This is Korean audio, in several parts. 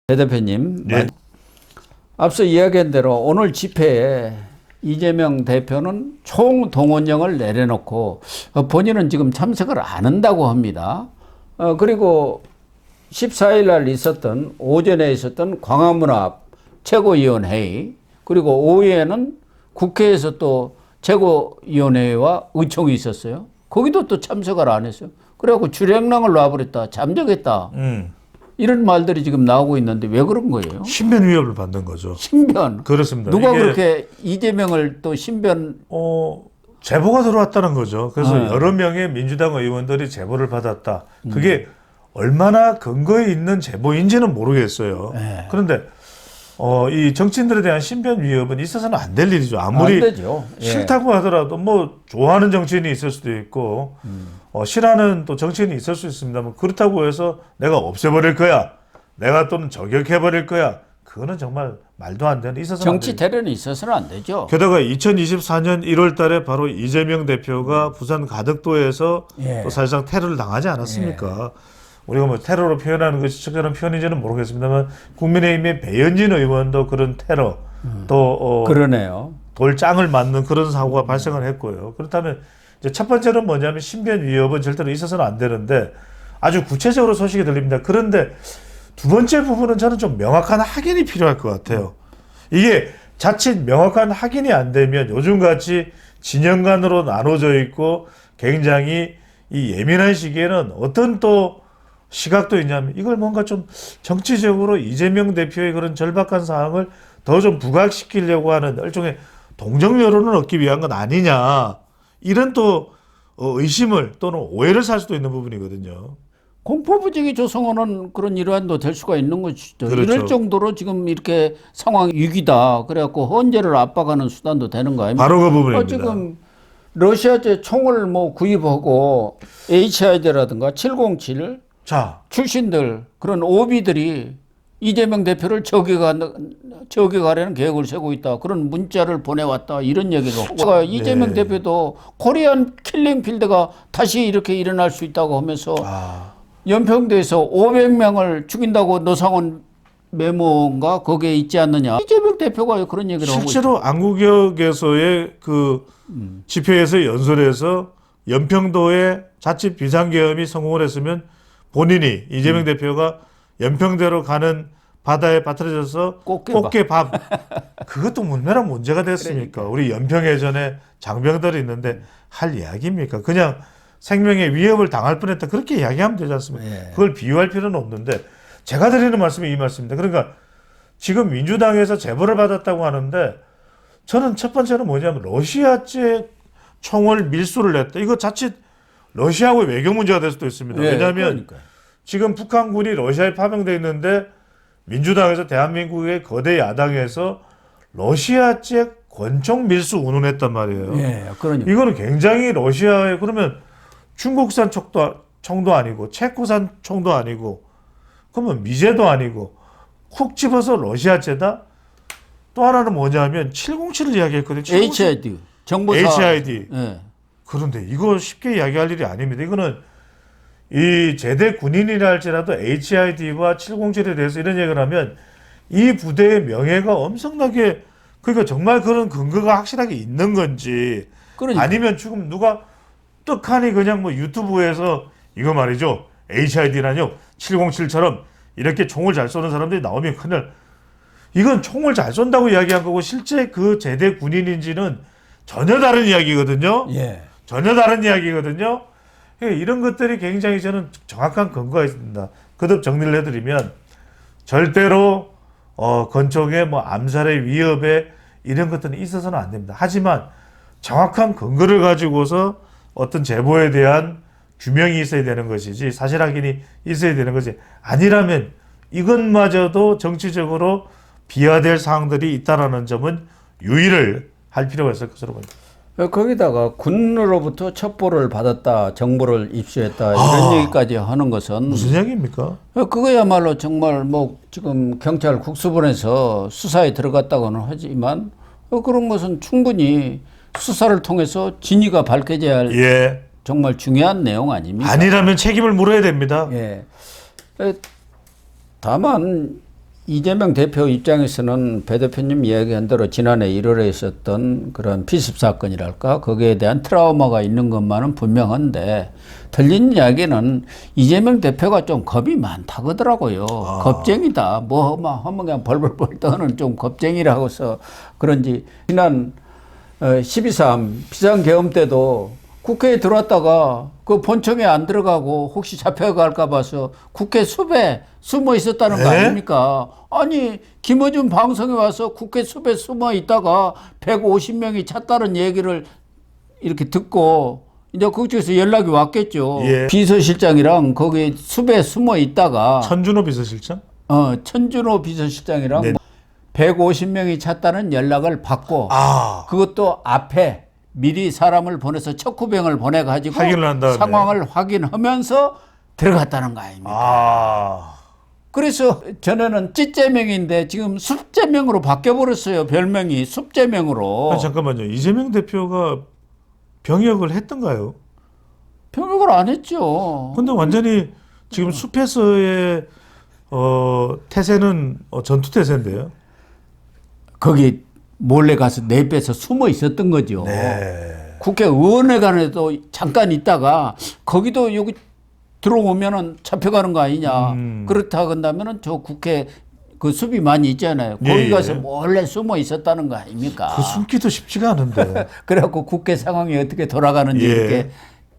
배 대표님, 네. 앞서 이야기한 대로 오늘 집회에 이재명 대표는 총동원령을 내려놓고 본인은 지금 참석을 안 한다고 합니다. 그리고 14일 날 있었던 오전에 있었던 광화문 앞 최고위원회의, 그리고 오후에는 국회에서 또 최고위원회와 의총이 있었어요. 거기도 또 참석을 안 했어요. 그래갖고 주량랑을 놔버렸다, 잠적했다, 이런 말들이 지금 나오고 있는데 왜 그런 거예요? 신변 위협을 받는 거죠. 신변. 그렇습니다. 누가 이게 그렇게 이재명을 또 신변. 제보가 들어왔다는 거죠. 그래서 네. 여러 명의 민주당 의원들이 제보를 받았다. 그게 얼마나 근거에 있는 제보인지는 모르겠어요. 네. 그런데 이 정치인들에 대한 신변 위협은 있어서는 안 될 일이죠. 아무리 안 되죠. 예. 싫다고 하더라도 뭐 좋아하는 정치인이 있을 수도 있고 싫어하는 또 정치인이 있을 수 있습니다만, 그렇다고 해서 내가 없애버릴 거야, 내가 또는 저격해버릴 거야, 그거는 정말 말도 안 되는, 있어서는 안 정치 되는. 대련이 있어서는 안 되죠. 게다가 2024년 1월 달에 바로 이재명 대표가 부산 가덕도에서 예. 또 사실상 테러를 당하지 않았습니까? 우리가 뭐 테러로 표현하는 것이 적절한 표현인지는 모르겠습니다만, 국민의힘의 배현진 의원도 그런 테러, 또 그러네요. 돌장을 맞는 그런 사고가 발생을 했고요. 그렇다면 이제 첫 번째는 뭐냐면 신변 위협은 절대로 있어서는 안 되는데, 아주 구체적으로 소식이 들립니다. 그런데 두 번째 부분은 저는 좀 명확한 확인이 필요할 것 같아요. 이게 자칫 명확한 확인이 안 되면 요즘같이 진영 간으로 나눠져 있고 굉장히 이 예민한 시기에는 어떤 또 시각도 있냐면, 이걸 뭔가 좀 정치적으로 이재명 대표의 그런 절박한 상황을 더 좀 부각시키려고 하는 일종의 동정 여론을 얻기 위한 건 아니냐, 이런 또 의심을 또는 오해를 살 수도 있는 부분이거든요. 공포부지기 조성하는 그런 일환도 될 수가 있는 것이죠. 그렇죠. 이럴 정도로 지금 이렇게 상황이 위기다, 그래갖고 헌재를 압박하는 수단도 되는 거 아닙니까? 바로 그 부분입니다. 지금 러시아제 총을 뭐 구입하고 HID라든가 707 자, 출신들, 그런 오비들이 이재명 대표를 저격하려는 계획을 세우고 있다, 그런 문자를 보내왔다, 이런 얘기도 하고, 이재명 대표도 코리안 킬링필드가 다시 이렇게 일어날 수 있다고 하면서 연평도에서 500명을 죽인다고 노상원 메모인가 거기에 있지 않느냐, 이재명 대표가 그런 얘기를 하고 있다. 실제로 안국역에서의 그 집회에서 연설에서 연평도의 자칫 비상계엄이 성공을 했으면 본인이 이재명 대표가 연평대로 가는 바다에 빠뜨려져서 꽃게밥 그것도 문매랑 문제가 됐습니까? 그러니까. 우리 연평해전에 장병들이 있는데 할 이야기입니까? 그냥 생명의 위협을 당할 뻔했다, 그렇게 이야기하면 되지 않습니까? 예. 그걸 비유할 필요는 없는데, 제가 드리는 말씀이 이 말씀입니다. 그러니까 지금 민주당에서 제보를 받았다고 하는데, 저는 첫 번째는 뭐냐면 러시아제 총을 밀수를 냈다. 이거 자칫 러시아하고의 외교 문제가 될 수도 있습니다. 예, 왜냐하면 그러니까요. 지금 북한군이 러시아에 파병되어 있는데 민주당에서 대한민국의 거대 야당에서 러시아제 권총 밀수 운운했단 말이에요. 예, 그러니까. 이거는 굉장히 러시아에, 그러면 중국산 총도 아니고 체코산 총도 아니고, 그러면 미제도 아니고 쿡 집어서 러시아제다? 또 하나는 뭐냐면 707을 이야기했거든요. HID 정보사. HID. 예. 그런데 이거 쉽게 이야기할 일이 아닙니다. 이거는 이 제대 군인이라 할지라도 HID와 707에 대해서 이런 얘기를 하면 이 부대의 명예가 엄청나게, 그러니까 정말 그런 근거가 확실하게 있는 건지, 그러니까. 아니면 지금 누가 떡하니 그냥 뭐 유튜브에서 이거 말이죠, HID라뇨 707처럼 이렇게 총을 잘 쏘는 사람들이 나오면 큰일, 이건 총을 잘 쏜다고 이야기한 거고 실제 그 제대 군인인지는 전혀 다른 이야기거든요. 예. 전혀 다른 이야기거든요. 이런 것들이 굉장히 저는 정확한 근거가 있습니다. 거듭 정리를 해드리면, 절대로 권총의 뭐 암살의 위협에 이런 것들은 있어서는 안 됩니다. 하지만 정확한 근거를 가지고서 어떤 제보에 대한 규명이 있어야 되는 것이지, 사실 확인이 있어야 되는 것이 아니라면 이것마저도 정치적으로 비화될 사항들이 있다라는 점은 유의를 할 필요가 있을 것으로 보입니다. 거기다가 군으로부터 첩보를 받았다, 정보를 입수했다, 이런 얘기까지 하는 것은 무슨 얘기입니까? 그거야말로 정말 뭐 지금 경찰 국수본에서 수사에 들어갔다고는 하지만 그런 것은 충분히 수사를 통해서 진위가 밝혀져야 할 예. 정말 중요한 내용 아닙니까? 아니라면 책임을 물어야 됩니다. 예. 다만 이재명 대표 입장에서는 배 대표님 이야기한 대로 지난해 1월에 있었던 그런 피습 사건이랄까 거기에 대한 트라우마가 있는 것만은 분명한데 들린 이야기는 이재명 대표가 좀 겁이 많다 그러더라고요. 겁쟁이다. 뭐 하면 그냥 벌벌벌 떠는 좀 겁쟁이라고서 그런지 지난 12.3 비상계엄 때도 국회에 들어왔다가 그 본청에 안 들어가고 혹시 잡혀갈까 봐서 국회 숲에 숨어 있었다는 거 아닙니까? 아니 김어준 방송에 와서 국회 숲에 숨어 있다가 150명이 찼다는 얘기를 이렇게 듣고 이제 그쪽에서 연락이 왔겠죠. 예. 비서실장이랑 거기 숲에 숨어 있다가 천준호 비서실장? 천준호 비서실장이랑 네. 150명이 찼다는 연락을 받고 그것도 앞에 미리 사람을 보내서 척후병을 보내가지고 확인을 한 다음에. 상황을 확인하면서 들어갔다는 거 아닙니까? 그래서 전에는 찌재명인데 지금 숲재명으로 바뀌어버렸어요. 별명이 숲재명으로. 아니, 잠깐만요. 이재명 대표가 병역을 했던가요? 병역을 안 했죠. 근데 완전히 지금 숲에서의 태세는 전투 태세인데요. 거기 몰래 가서 내빼서 숨어 있었던 거죠. 네. 국회의원회관에도 잠깐 있다가 거기도 여기 들어오면은 잡혀가는 거 아니냐. 그렇다 한다면은 저 국회 그 숲이 많이 있잖아요. 거기 가서 몰래 숨어 있었다는 거 아닙니까? 그 숨기도 쉽지가 않은데. 그래갖고 국회 상황이 어떻게 돌아가는지 예. 이렇게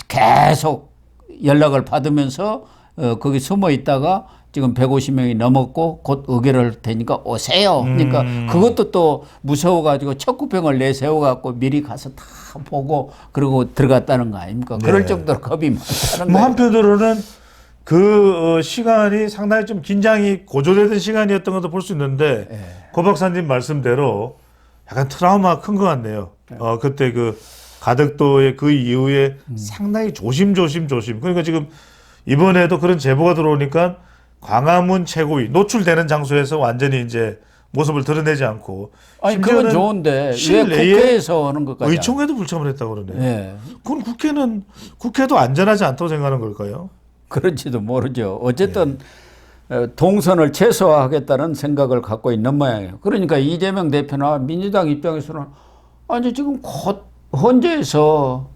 계속 연락을 받으면서 거기 숨어 있다가 지금 150명이 넘었고 곧 의결을 할 테니까 오세요. 그러니까 그것도 또 무서워가지고 척구병을 내세워갖고 미리 가서 다 보고 그러고 들어갔다는 거 아닙니까? 네. 그럴 정도로 겁이 많다는 뭐 거예요. 한편으로는 그 시간이 상당히 좀 긴장이 고조되던 시간이었던 것도 볼 수 있는데 고 박사님 말씀대로 약간 트라우마가 큰 것 같네요. 그때 그 가덕도의 그 이후에 상당히 조심. 그러니까 지금 이번에도 그런 제보가 들어오니까 광화문 최고위 노출되는 장소에서 완전히 이제 모습을 드러내지 않고 아니 그건 좋은데 왜 실내에 국회에서 하는 것까지? 의총에도 불참을 했다고 그러네요. 예. 그건 국회도 안전하지 않다고 생각하는 걸까요? 그런지도 모르죠. 어쨌든 동선을 최소화하겠다는 생각을 갖고 있는 모양이에요. 그러니까 이재명 대표나 민주당 입장에서는 아니 지금 곧 헌재에서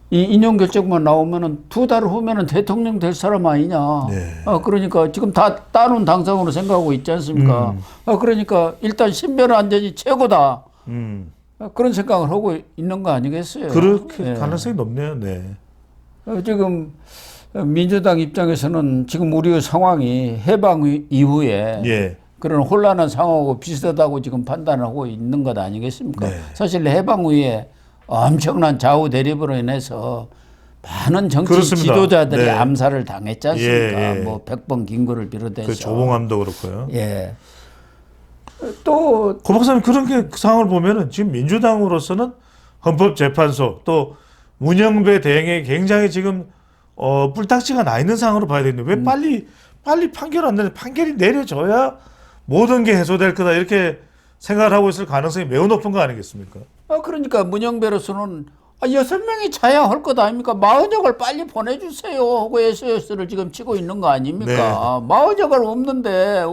이 인용 결정만 나오면은 2달 후면은 대통령 될 사람 아니냐. 그러니까 지금 다 따놓은 당상으로 생각하고 있지 않습니까? 그러니까 일단 신변 안전이 최고다. 그런 생각을 하고 있는 거 아니겠어요? 그렇게 가능성이 높네요. 네. 지금 민주당 입장에서는 지금 우리의 상황이 해방 이후에 그런 혼란한 상황하고 비슷하다고 지금 판단하고 있는 것 아니겠습니까? 네. 사실 해방 후에 엄청난 좌우 대립으로 인해서 많은 정치 그렇습니다. 지도자들이 네. 암살을 당했지 않습니까? 예. 뭐 백번 김구를 비롯해서. 그 조봉암도 그렇고요. 예. 또 고 박사님 그런 게 그 상황을 보면은 지금 민주당으로서는 헌법재판소 또 문영배 대행에 굉장히 지금 뿔딱지가 나 있는 상황으로 봐야 되는데 왜 빨리 판결 안 내는 판결이 내려져야 모든 게 해소될 거다 이렇게 생각을 하고 있을 가능성이 매우 높은 거 아니겠습니까? 그러니까 문영배로서는 6명이 자야 할 것 아닙니까? 마흔역을 빨리 보내주세요 하고 SOS를 지금 치고 있는 거 아닙니까? 마흔역을 없는데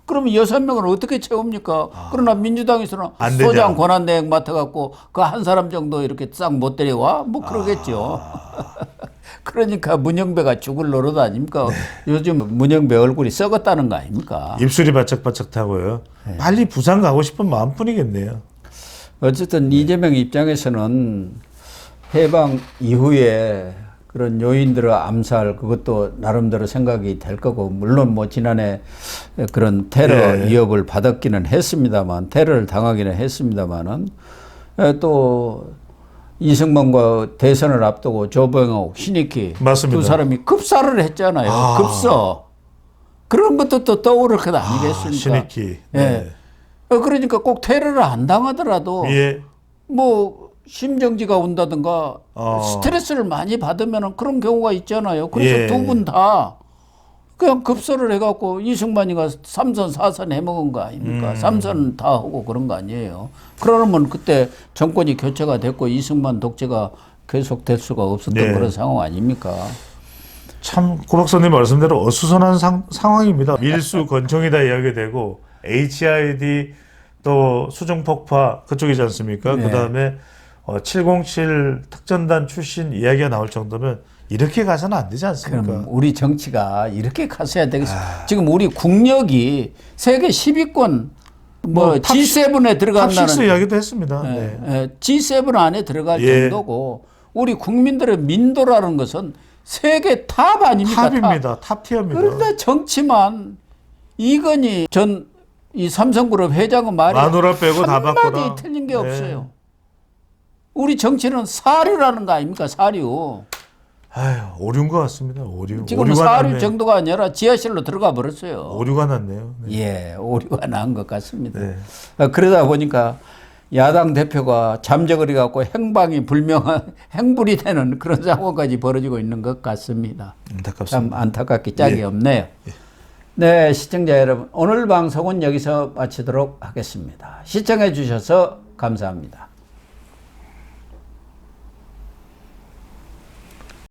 그러면 6명을 어떻게 채웁니까? 그러나 민주당에서는 안 되냐. 소장 권한대행 맡아갖고 그 한 사람 정도 이렇게 싹 못 데려와? 뭐 그러겠죠. 그러니까 문영배가 죽을 노릇 아닙니까? 요즘 문영배 얼굴이 썩었다는 거 아닙니까? 입술이 바짝바짝 타고요. 빨리 부산 가고 싶은 마음뿐이겠네요. 어쨌든 이재명 입장에서는 해방 이후에 그런 요인들의 암살 그것도 나름대로 생각이 될 거고 물론 뭐 지난해 그런 테러 위협을 받았기는 했습니다만 테러를 당하기는 했습니다만은 또 이승만과 대선을 앞두고 조병옥, 신익희 맞습니다. 두 사람이 급사를 했잖아요. 급서 그런 것도 또 떠오를 것 아니겠습니까? 신익희. 예. 그러니까 꼭 테러를 안 당하더라도 뭐 심정지가 온다든가 스트레스를 많이 받으면 그런 경우가 있잖아요. 그래서 두 분 다 그냥 급소를 해갖고 이승만이가 3선 4선 해먹은 거 아닙니까? 3선 다 하고 그런 거 아니에요. 그러면 그때 정권이 교체가 됐고 이승만 독재가 계속될 수가 없었던 그런 상황 아닙니까? 참 고 박사님 말씀대로 어수선한 상황입니다. 밀수 권총이다 이야기 되고 HID 또 수중폭파 그쪽이지 않습니까? 네. 그다음에 707 특전단 출신 이야기가 나올 정도면 이렇게 가서는 안 되지 않습니까? 그럼 우리 정치가 이렇게 갔어야 되겠습니다. 지금 우리 국력이 세계 10위권 뭐 탑 G7에 들어간다는 탑6 이야기도 했습니다. 네. G7 안에 들어갈 예. 정도고 우리 국민들의 민도라는 것은 세계 탑 아닙니까? 탑입니다. 탑 티어입니다. 그런데 정치만 이건희 전 이 삼성그룹 회장의 말이 마누라 빼고 다 바꾸라. 한마디 틀린 게 네. 없어요. 우리 정치는 사료라는 거 아닙니까? 사료. 아유, 오류인 것 같습니다. 오류. 지금 오류가 사료 났네요. 정도가 아니라 지하실로 들어가 버렸어요. 오류가 났네요. 네. 예, 오류가 난 것 같습니다. 네. 그러다 보니까 야당 대표가 잠적거리 갖고 행방이 불명한 행불이 되는 그런 상황까지 벌어지고 있는 것 같습니다. 안타깝습니다. 참 안타깝게 짝이 예. 없네요. 네, 시청자 여러분, 오늘 방송은 여기서 마치도록 하겠습니다. 시청해 주셔서 감사합니다.